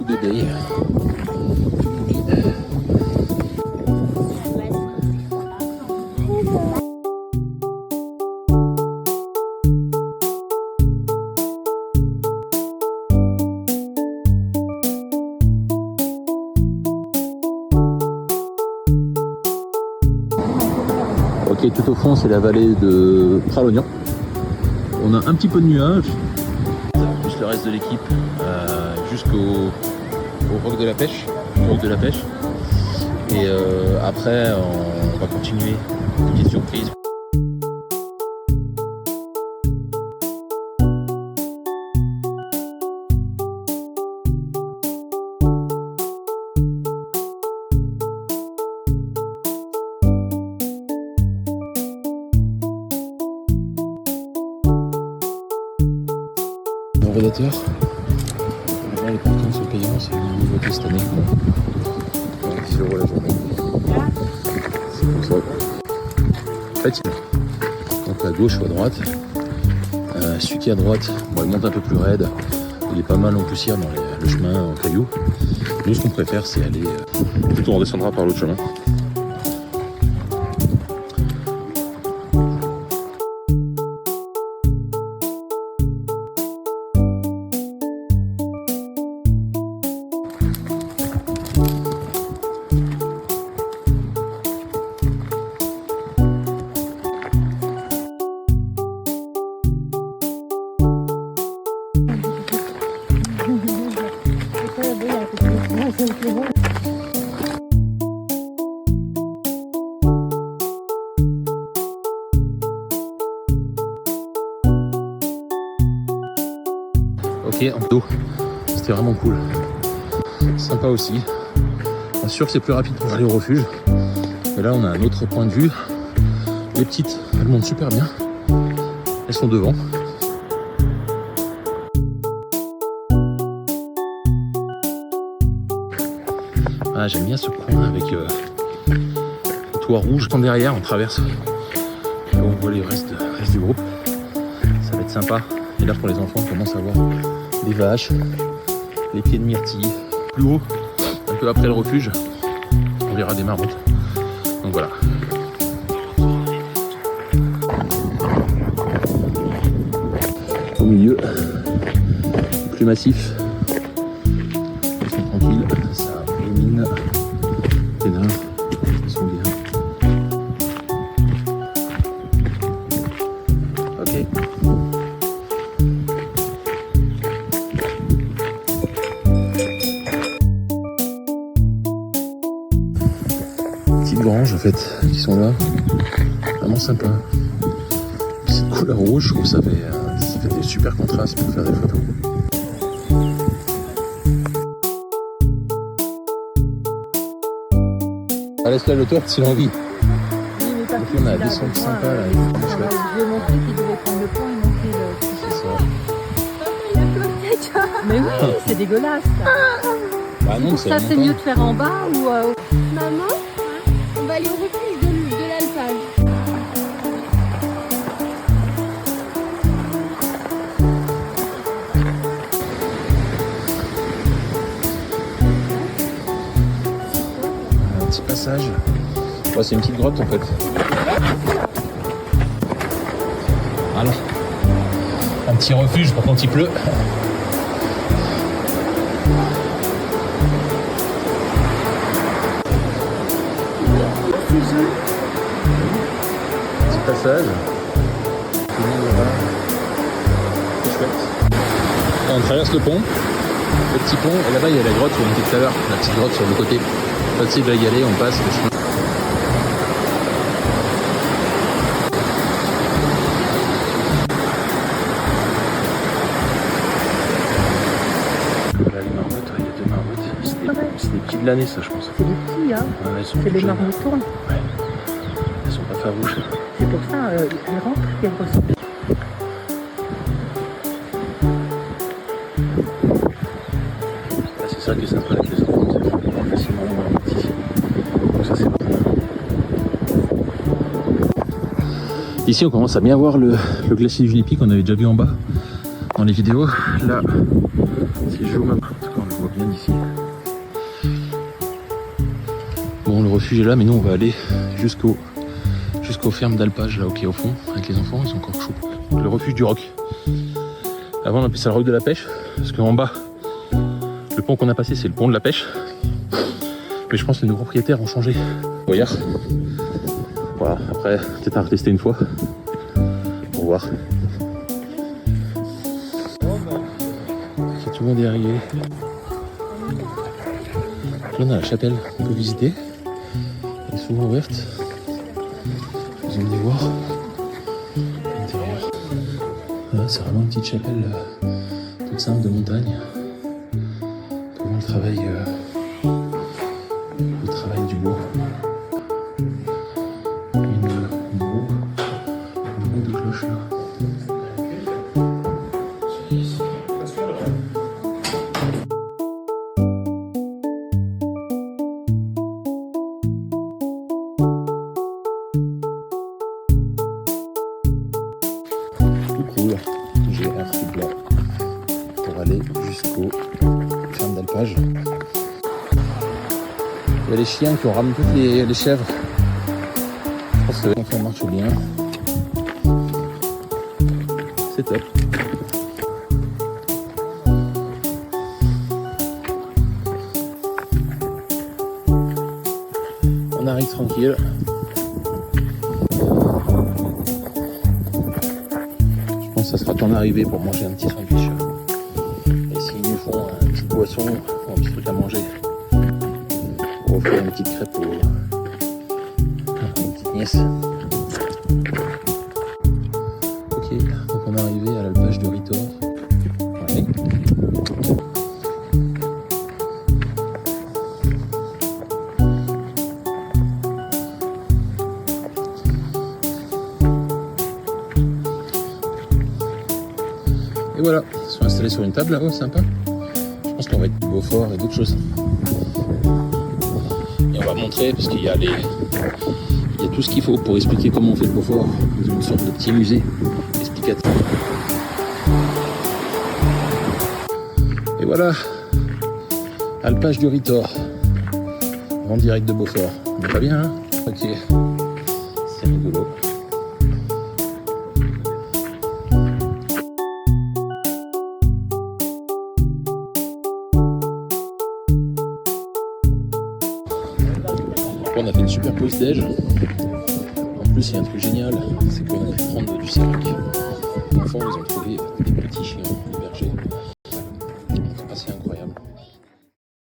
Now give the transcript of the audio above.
bébé. Ok, tout au fond, c'est la vallée de Pralognan. On a un petit peu de nuages, plus le reste de l'équipe, jusqu'au roc de la pêche, Et après, on va continuer. Petite surprise. Prédateur. Là, les partants sont payants, c'est une nouveauté cette année. 10 € la journée. C'est comme ça. En fait, donc à gauche ou à droite. Celui qui est à droite, bon, il monte un peu plus raide. Il est pas mal en poussière dans le chemin en cailloux. Nous, ce qu'on préfère, c'est aller. Plutôt, on redescendra par l'autre chemin. Ok, en dos, c'était vraiment cool. Sympa aussi. Bien sûr que c'est plus rapide pour aller au refuge. Mais là, on a un autre point de vue. Les petites, elles montent super bien. Elles sont devant. Ah, j'aime bien ce coin avec le toit rouge. Quand derrière, on traverse. Là, on voit les restes du groupe. Ça va être sympa. Et là, pour les enfants, on commence à voir les vaches, les pieds de myrtille. Plus haut, un peu après le refuge, on verra des marmottes. Donc voilà. Au milieu, plus massif. Ils sont tranquilles, ça élimine les nains. Ils sont bien. Ok. Petites granges en fait qui sont là, vraiment sympa. Cette couleur rouge, je trouve que ça fait des super contrastes pour faire des photos. Laisse-la le tour s'il a envie. Donc on a la descente sympa là, je lui ai montré qu'il devait prendre le pont et monter le. C'est ça. Mais oui, c'est dégueulasse. Bah non, pour ça, c'est mieux de faire en bas ou. Maman, on va aller au refuge de l'alpage. Un petit passage. Ouais, c'est une petite grotte en fait. Voilà. Un petit refuge pour quand il pleut. Petit passage. C'est chouette. Là, on traverse le pont, le petit pont, et là-bas il y a la grotte où on était tout à l'heure, la petite grotte sur le côté. Facile de y aller, on passe le chemin. Là, les marmottes, il y a deux marmottes. C'est des petits de l'année, ça, je pense. C'est des petits, hein. Ouais, c'est des marmoutons. Ouais. Elles sont pas farouches. C'est pour ça, elles rentrent et elles ressortent. C'est ça qui est sympa avec les enfants, c'est qu'on peut facilement les marmottes ici. Donc ça, c'est bon. Ici, on commence à bien voir le glacier du Junipi qu'on avait déjà vu en bas dans les vidéos. Là, si je joue même, en tout cas, le voit bien d'ici. Bon, le refuge est là, mais nous on va aller jusqu'aux fermes d'alpage, là, au fond, avec les enfants, ils sont encore chauds. Le refuge du roc. Avant on appelait ça le roc de la pêche, parce qu'en bas, le pont qu'on a passé c'est le pont de la pêche. Mais je pense que nos propriétaires ont changé. Regarde. Voilà, après, peut-être à retester une fois. Pour voir. Tout le monde est arrivé. Là on a la chapelle qu'on peut visiter. Elle est souvent ouverte. Vous allez voir l'intérieur. Voilà, c'est vraiment une petite chapelle toute simple de montagne. Pour le travail du bois. Une roue de cloche là. Cool, j'ai un petit blanc pour aller jusqu'aux fermes d'alpage. Il y a les chiens qui ont ramené toutes les chèvres. Je pense que ça marche bien. C'est top. On arrive tranquille. Ça sera temps d'arriver pour manger un petit sandwich. Et s'ils nous font une petite boisson ou un petit truc à manger, on va faire une petite crêpe à une petite nièce. Ok, donc on est arrivé à l'alpage de Ritor. Ouais. Et voilà, ils sont installés sur une table là-haut, sympa. Je pense qu'on va être du Beaufort et d'autres choses. Et on va montrer, parce qu'il y a tout ce qu'il faut pour expliquer comment on fait le Beaufort. Ils ont une sorte de petit musée explicatif. Et voilà, alpage du Ritor, en direct de Beaufort. On est pas bien, hein? Ok, c'est rigolo. On a fait une super pause déj. En plus, il y a un truc génial, c'est qu'on a pu prendre du cercle. Les enfants, ils ont trouvé des petits chiens bergers.